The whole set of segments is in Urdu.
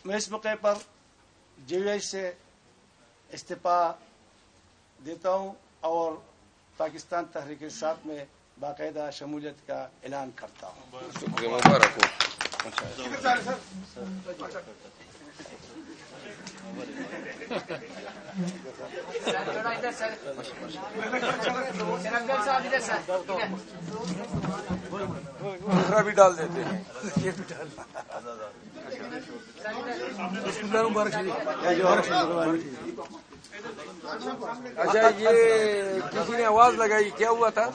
میں اس موقع پر JUI سے استعفا دیتا ہوں اور پاکستان تحریک انصاف میں باقاعدہ شمولیت کا اعلان کرتا ہوں. شکریہ، مبارک ہو. دوسرا بھی ڈال دیتے ہیں. اچھا، یہ کسی نے آواز لگائی، کیا ہوا تھا؟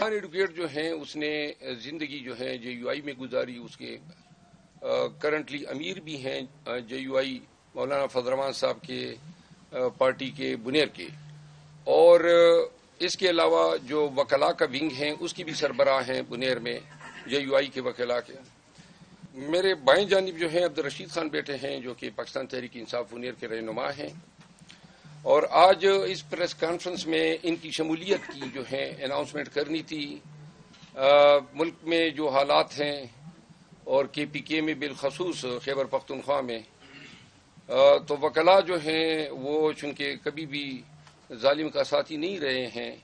ایڈوکیٹ جو ہیں اس نے زندگی جو ہے JUI میں گزاری. اس کے کرنٹلی امیر بھی ہیں JUI مولانا فضل الرحمان صاحب کے پارٹی کے بنیر کے، اور اس کے علاوہ جو وکلاء کا ونگ ہیں اس کی بھی سربراہ ہیں بنیر میں JUI کے وکلاء کے. میرے بائیں جانب جو ہیں عبدالرشید خان بیٹے ہیں جو کہ پاکستان تحریک انصاف بنیر کے رہنما ہیں، اور آج اس پریس کانفرنس میں ان کی شمولیت کی جو ہے اناؤنسمنٹ کرنی تھی. ملک میں جو حالات ہیں اور KPK میں بالخصوص خیبر پختونخوا میں، تو وکلاء جو ہیں وہ چونکہ کبھی بھی ظالم کا ساتھی نہیں رہے ہیں،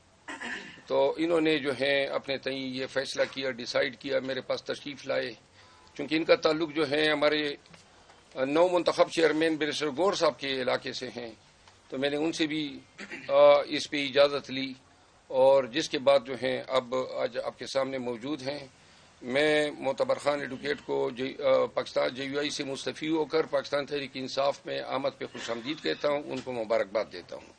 تو انہوں نے جو ہے اپنے تئیں یہ فیصلہ کیا، ڈیسائیڈ کیا، میرے پاس تشریف لائے. چونکہ ان کا تعلق جو ہے ہمارے نو منتخب چیئرمین بیرسٹر گور صاحب کے علاقے سے ہیں، تو میں نے ان سے بھی اس پہ اجازت لی، اور جس کے بعد جو ہیں اب آج آپ کے سامنے موجود ہیں. میں معتبر خان ایڈوکیٹ کو پاکستان JUI سے مستعفی ہو کر پاکستان تحریک انصاف میں آمد پہ خوش آمدید کہتا ہوں، ان کو مبارکباد دیتا ہوں.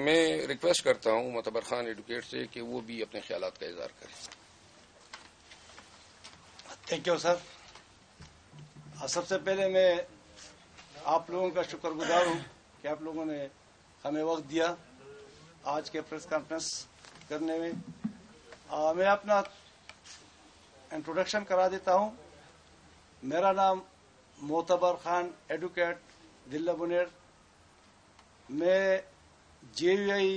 میں ریکویسٹ کرتا ہوں معتبر خان ایڈوکیٹ سے کہ وہ بھی اپنے خیالات کا اظہار کریں. Thank you sir. سب سے پہلے میں آپ لوگوں کا شکر گزار ہوں کہ آپ لوگوں نے ہمیں وقت دیا آج کے پریس کانفرنس کرنے میں. میں اپنا انٹروڈکشن کرا دیتا ہوں. میرا نام معتبر خان ایڈوکیٹ ضلع بنیر. میں JUI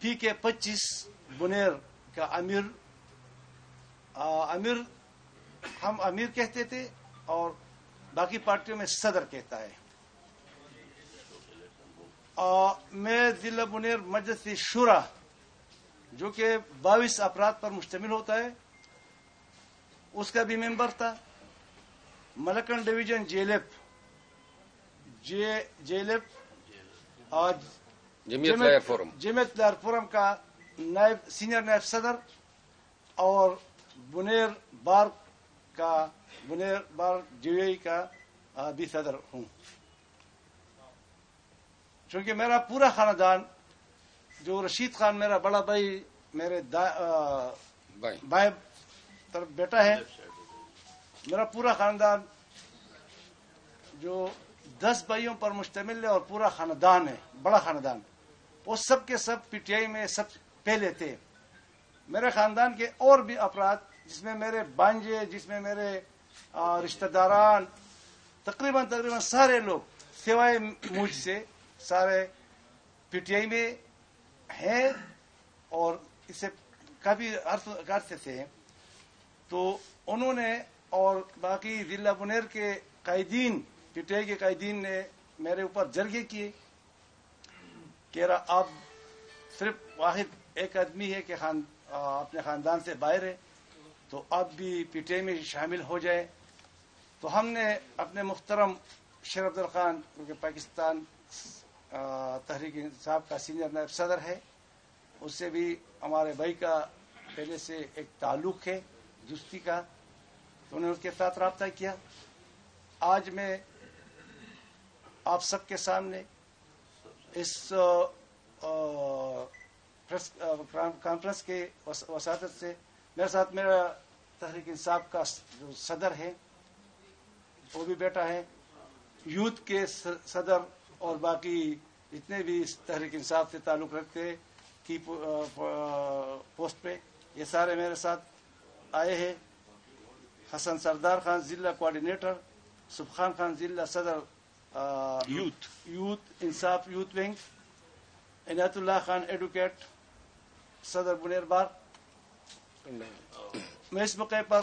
PK25 بنیر کا امیر ہم امیر کہتے تھے اور باقی پارٹیوں میں صدر کہتا ہے. میں ضلع بنیر مجلس شورا جو کہ 22 افراد پر مشتمل ہوتا ہے اس کا بھی ممبر تھا. ملکن ڈویژن JLF جمعیت لائر فورم کا سینئر نائب صدر اور بنیر بار JUI کا بھی صدر ہوں. چونکہ میرا پورا خاندان، جو رشید خان میرا بڑا بھائی میرے بائیں طرف بیٹا ہے، میرا پورا خاندان جو 10 بھائیوں پر مشتمل ہے اور پورا خاندان ہے، بڑا خاندان، وہ سب کے سب PTI میں سب پہلے تھے. میرے خاندان کے اور بھی افراد جس میں میرے بانجے، جس میں میرے رشتہ داران، تقریباً سارے لوگ سوائے مجھ سے سارے PTI میں ہیں اور اس سے کافی عرصے سے ہیں. تو انہوں نے اور باقی ضلع بنیر کے قائدین، PTI کے قائدین نے میرے اوپر جرگے کیے کہ اب صرف واحد ایک آدمی ہے کہ اپنے خاندان سے باہر ہے، تو اب بھی PTI میں شامل ہو جائے. تو ہم نے اپنے محترم شیر افضل خان، کیونکہ پاکستان تحریک انصاف کا سینئر نائب صدر ہے، اس سے بھی ہمارے بھائی کا پہلے سے ایک تعلق ہے دوستی کا، تو انہوں نے اس کے ساتھ رابطہ کیا. آج میں آپ سب کے سامنے اس کانفرنس کے وساطت سے میرے ساتھ میرا تحریک انصاف کا جو صدر ہے وہ بھی بیٹا ہے، یوتھ کے صدر اور باقی جتنے بھی اس تحریک انصاف سے تعلق رکھتے کی پوسٹ پہ، یہ سارے میرے ساتھ آئے ہیں. حسن سردار خان ضلع کوآرڈینیٹر، سبحان خان ضلع صدر یوتھ انصاف یوتھ ونگ، عنایت اللہ خان ایڈوکیٹ صدر بنیر بار. میں اس موقع پر